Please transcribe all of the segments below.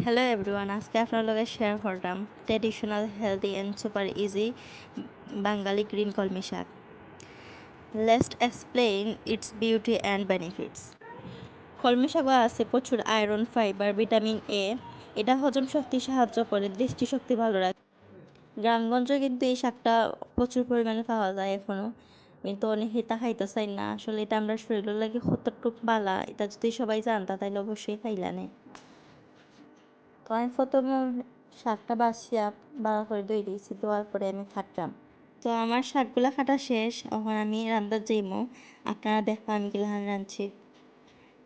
Hello everyone, আজকে আপনার লগে শেয়ার করলাম traditional healthy and super easy Bangali green কলমি শাক। Let's explain its beauty and benefits. কলমি শাকে আছে প্রচুর আয়রন, ফাইবার, ভিটামিন এ। এটা হজম শক্তি সাহায্য করে, দৃষ্টিশক্তি ভালো রাখে। গ্রামগঞ্জে কিন্তু এই শাকটা প্রচুর পরিমাণে পাওয়া যায় এখনও, কিন্তু অনেকে এটা খাইতে চাই না। আসলে এটা আমরা শরীরের লাগে কতটুক বালা, এটা যদি সবাই জানতা তাহলে অবশ্যই খাইলানে। তো আমি প্রথমে শাকটা বাছিয়া ভালো করে ধুয়ে দিয়েছি, ধোয়ার পরে আমি কাটলাম। তো আমার শাকগুলা কাটা শেষ, এখন আমি রান্নার যাইমো। আপনারা দেখো আমি কিলাহান রাঁধছি।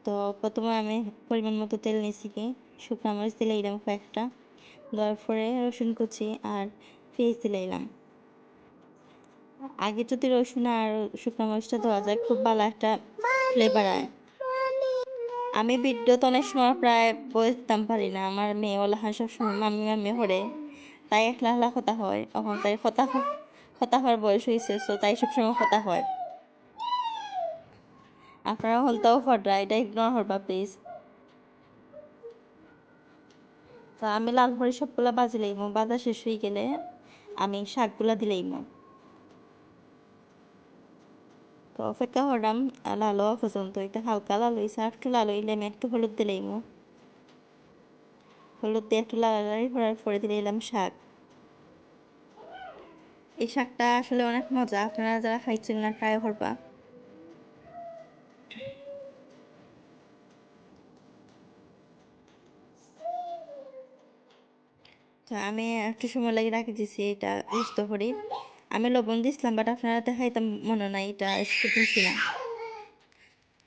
তো প্রথমে আমি পরিমাণ মতো তেল নিয়েছি, কি শুকনো মরিচ দিলে এলাম কয়েকটা, দেওয়ার পরে রসুন কুচি আর পেঁয়াজ দিলে এলাম। আগে যদি রসুন আর শুকনো মরিচটা দেওয়া যায়, খুব ভালো একটা ফ্লেভার হয়। আমি ভিডিওতে অনেক সময় প্রায় বলতাম পারি না, আমার মেয়ে ওলাহান সবসময় মামি মামি হরে, তাই একলা একলা কথা হয়। এখন তাই কথা হওয়ার বয়স হয়েছে, তো তাই সবসময় কথা হয়। আপনারা হলতাও ফটরা, এটা ইগনোর করবা প্লিজ। তো আমি লাল মরিচ সবগুলা বাজি লইমো, বাজা শেষ হয়ে গেলে আমি শাকগুলা দিলেইমো। তো অপেক্ষা করলাম লাল হওয়া পর্যন্ত। এটা হালকা লাল হয়েছে, আর একটু লাল হইলে আমি একটু হলুদ দিলেইমো। হলুদ দিয়ে একটু লাড়ালাড়ি করার পরে দিলাম শাক। এই শাকটা আসলে অনেক মজা, আপনারা যারা খাইছেন না ট্রাই করবা। তো আমি একটু সময় লাগে রাখি দিছি এটা বুঝতে করি। আমি লবণ দিছিলাম, বাট আপনারা দেখাইতাম মনে নাই, এটা দিচ্ছি না।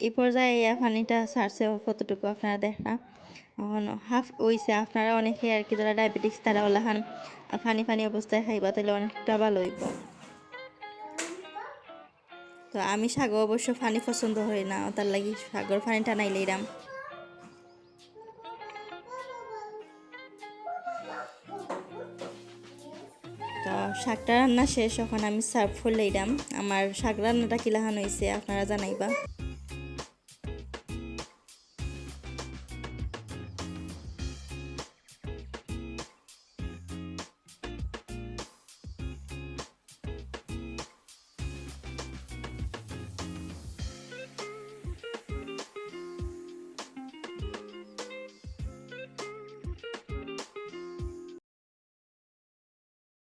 এই পর্যায়ে পানিটা ছাড়ছে কতটুকু আপনারা দেখা, এখন হাফ হইছে। আপনারা অনেকে আর কি যারা ডায়াবেটিস তারা ওলাহান পানি পানি অবস্থায় খাইবা, তাহলে অনেকটা ভালো হইব। তো আমি শাক অবশ্য পানি পছন্দ হয় না, তার লাগি শাকর পানিটা নাইলেইরাম। তো শাকটা রান্না শেষ, এখন আমি সার্ভ করলেইরাম। আমার শাক রান্নাটা কিলাহান হয়েছে আপনারা জানাইবা।